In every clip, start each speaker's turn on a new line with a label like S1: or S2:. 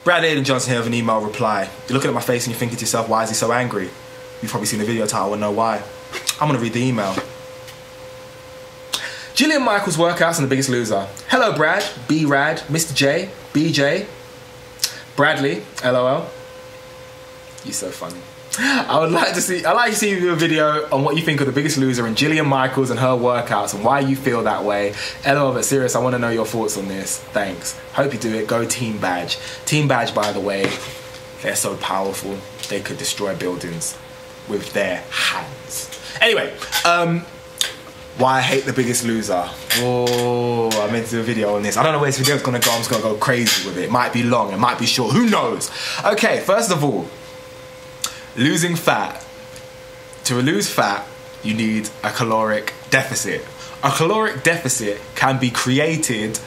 S1: Brad Aiden Johnson here with an email reply. You're looking at my face and you're thinking to yourself, why is he so angry? You've probably seen the video title and know why. I'm gonna read the email. Jillian Michaels workouts and The Biggest Loser. Hello Brad, B-Rad, Mr. J, BJ, Bradley, LOL. You're so funny. I'd like to see a video on what you think of The Biggest Loser and Jillian Michaels and her workouts and why you feel that way. LOL, but serious, I want to know your thoughts on this. Thanks. Hope you do it. Go Team Badge. Team Badge, by the way, they're so powerful. They could destroy buildings with their hands. Anyway, why I hate The Biggest Loser. Oh, I meant to do a video on this. I don't know where this video is going to go. I'm just going to go crazy with it. It might be long, it might be short, who knows? Okay, first of all, losing fat. To lose fat, you need a caloric deficit. A caloric deficit can be created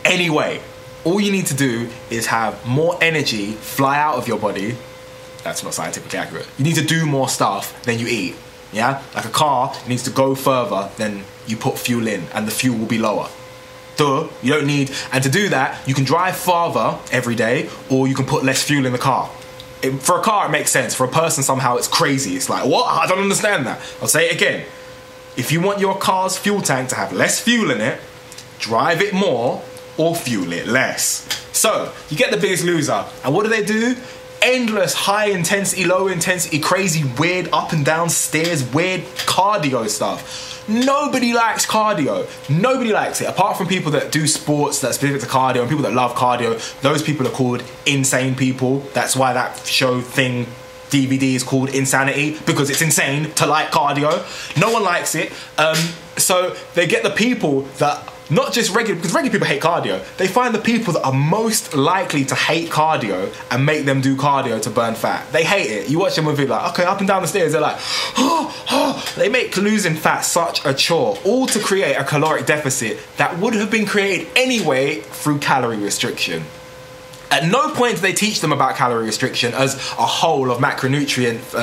S1: anyway. All you need to do is have more energy fly out of your body. That's not scientifically accurate. You need to do more stuff than you eat. Yeah? Like a car needs to go further than you put fuel in, and the fuel will be lower. Duh, you don't need, and to do that, you can drive farther every day, or you can put less fuel in the car. For a car, it makes sense. For a person, somehow it's crazy. It's like, what? I don't understand that. I'll say it again. If you want your car's fuel tank to have less fuel in it, drive it more or fuel it less. So, you get The Biggest Loser. And what do? Endless high intensity, low intensity, crazy, weird up and down stairs, weird cardio stuff. Nobody likes cardio. Nobody likes it. Apart from people that do sports that's specific to cardio and people that love cardio, those people are called insane people. That's why that show thing DVD is called Insanity, because it's insane to like cardio. No one likes it. So they get the people that, not just regular, because regular people hate cardio, they find the people that are most likely to hate cardio and make them do cardio to burn fat. They hate it. You watch them movie like, okay, up and down the stairs, they're like, They make losing fat such a chore, all to create a caloric deficit that would have been created anyway through calorie restriction. At no point do they teach them about calorie restriction as a whole of macronutrient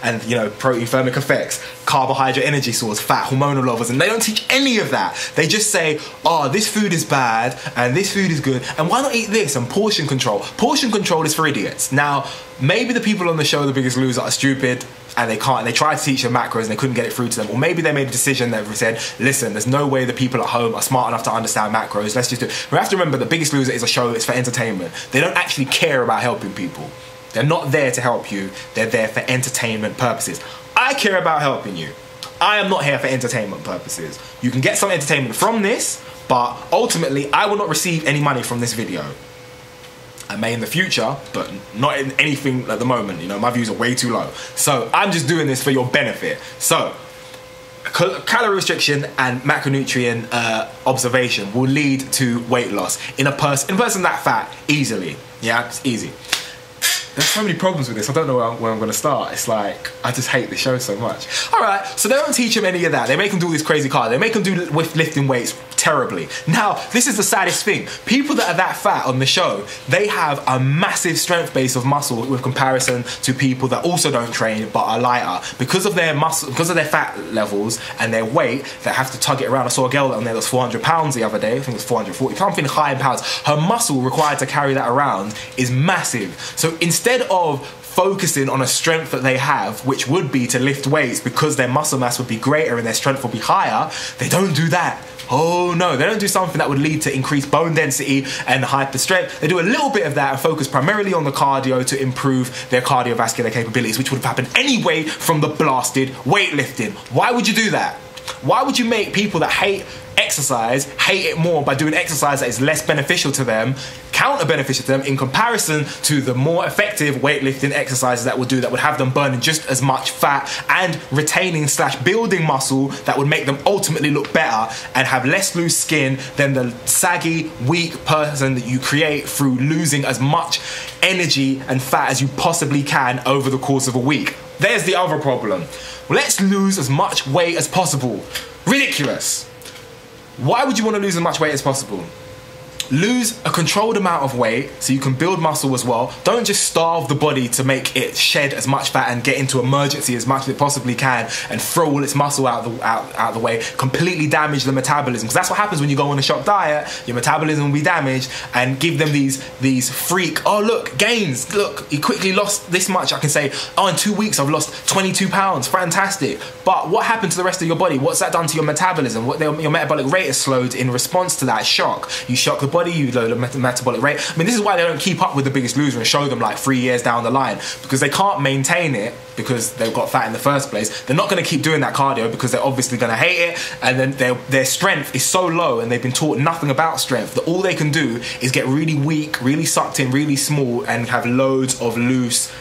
S1: and protein thermic effects, carbohydrate energy source, fat, hormonal levels, and they don't teach any of that. They just say, oh, this food is bad and this food is good, and why not eat this? And portion control. Portion control is for idiots. Now, maybe the people on the show The Biggest Loser are stupid and they can't, and they tried to teach them macros and they couldn't get it through to them. Or maybe they made a decision that said, listen, there's no way the people at home are smart enough to understand macros, let's just do it. We have to remember The Biggest Loser is a show that's for entertainment. They don't actually care about helping people. They're not there to help you, they're there for entertainment purposes. I care about helping you. I am not here for entertainment purposes. You can get some entertainment from this, but ultimately I will not receive any money from this video. I may in the future, but not in anything at the moment. You know, my views are way too low. So I'm just doing this for your benefit. So calorie restriction and macronutrient observation will lead to weight loss in a person that fat easily. Yeah, it's easy. There's so many problems with this. I don't know where I'm going to start. It's like, I just hate this show so much. All right, so they don't teach them any of that. They make them do this crazy cardio. They make them do with lifting weights terribly. Now, this is the saddest thing. People that are that fat on the show, they have a massive strength base of muscle with comparison to people that also don't train but are lighter. Because of their muscle, because of their fat levels and their weight, they have to tug it around. I saw a girl on there that was 400 pounds the other day. I think it was 440, something high in pounds. Her muscle required to carry that around is massive. So instead of focusing on a strength that they have, which would be to lift weights because their muscle mass would be greater and their strength would be higher, they don't do that. Oh no, they don't do something that would lead to increased bone density and hyper strength. They do a little bit of that and focus primarily on the cardio to improve their cardiovascular capabilities, which would have happened anyway from the blasted weightlifting. Why would you do that? Why would you make people that hate exercise hate it more by doing exercise that is less beneficial to them, counter beneficial to them, in comparison to the more effective weightlifting exercises that would have them burning just as much fat and retaining / building muscle that would make them ultimately look better and have less loose skin than the saggy, weak person that you create through losing as much energy and fat as you possibly can over the course of a week. There's the other problem. Let's lose as much weight as possible. Ridiculous. Why would you want to lose as much weight as possible? lose a controlled amount of weight so you can build muscle as well. Don't just starve the body to make it shed as much fat and get into emergency as much as it possibly can and throw all its muscle out the way, completely damage the metabolism. Because that's what happens when you go on a shock diet. Your metabolism will be damaged, and give them these freak, oh look, gains, look, he quickly lost this much. I can say, oh, in 2 weeks I've lost 22 pounds, fantastic. But what happened to the rest of your body? What's that done to your metabolism? Your metabolic rate is slowed in response to that shock. You shock the body, you lower the metabolic rate. I mean, this is why they don't keep up with The Biggest Loser and show them like 3 years down the line, because they can't maintain it because they've got fat in the first place. They're not going to keep doing that cardio because they're obviously going to hate it, and then their strength is so low and they've been taught nothing about strength that all they can do is get really weak, really sucked in, really small, and have loads of loose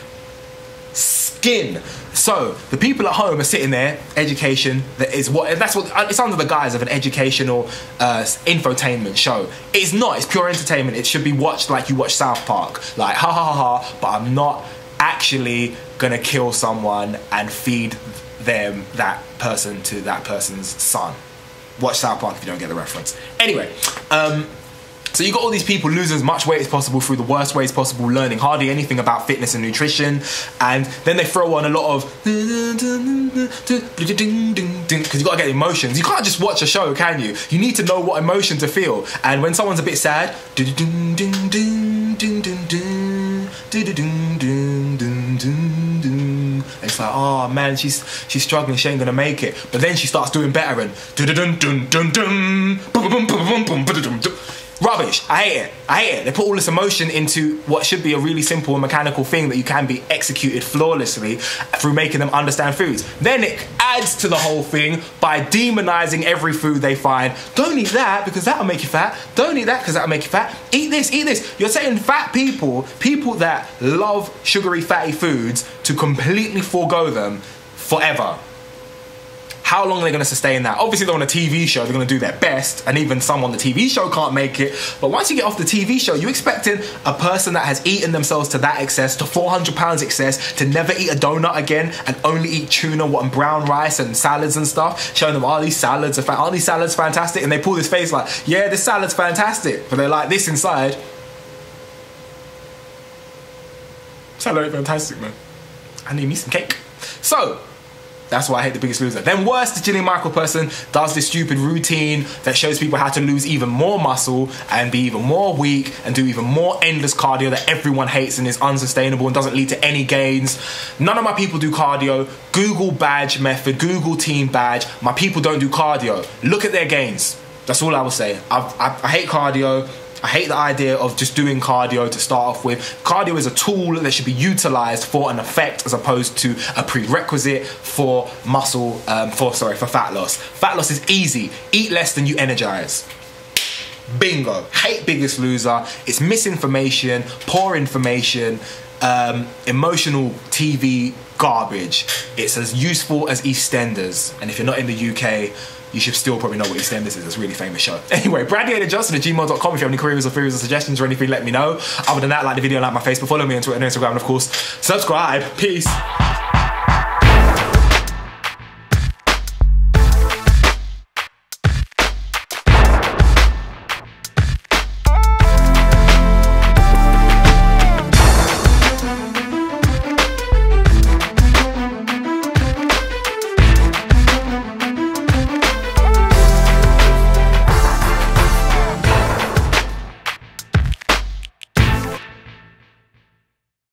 S1: skin. So the people at home are sitting there, education, it's under the guise of an educational infotainment show. It's not, it's pure entertainment. It should be watched like you watch South Park, like ha ha ha ha, but I'm not actually gonna kill someone and feed that person to that person's son. Watch South Park if you don't get the reference. Anyway, so you got all these people losing as much weight as possible through the worst ways possible, learning hardly anything about fitness and nutrition, and then they throw on a lot of because you got to get emotions. You can't just watch a show, can you? You need to know what emotion to feel. And when someone's a bit sad, it's like, oh man, she's struggling, she ain't gonna make it. But then she starts doing better and rubbish. I hate it. They put all this emotion into what should be a really simple and mechanical thing that you can be executed flawlessly through making them understand foods. Then it adds to the whole thing by demonizing every food they find. Don't eat that because that'll make you fat. Don't eat that because that'll make you fat. Eat this, eat this. You're saying fat people that love sugary, fatty foods, to completely forego them forever. How long are they going to sustain that? Obviously, they're on a TV show, they're going to do their best, and even some on the TV show can't make it. But once you get off the TV show, you're expecting a person that has eaten themselves to that excess, to 400 pounds excess, to never eat a donut again and only eat tuna and brown rice and salads and stuff, showing them, aren't these salads fantastic? And they pull this face like, yeah, this salad's fantastic. But they're like this inside. Salad ain't fantastic, man. I need me some cake. So, that's why I hate The Biggest Loser. Then worse, the Jillian Michael person does this stupid routine that shows people how to lose even more muscle and be even more weak and do even more endless cardio that everyone hates and is unsustainable and doesn't lead to any gains. None of my people do cardio. Google badge method, Google team badge. My people don't do cardio. Look at their gains. That's all I will say. I hate cardio. I hate the idea of just doing cardio to start off with. Cardio is a tool that should be utilized for an effect as opposed to a prerequisite for for fat loss. Fat loss is easy. Eat less than you energize. Bingo. Hate Biggest Loser. It's misinformation, poor information, emotional TV garbage. It's as useful as EastEnders. And if you're not in the UK, you should still probably know what EastEnders is. It's a really famous show. Anyway, bradley@justin@gmail.com. If you have any queries or theories or suggestions or anything, let me know. Other than that, like the video, like my Facebook, follow me on Twitter and Instagram, and of course, subscribe. Peace.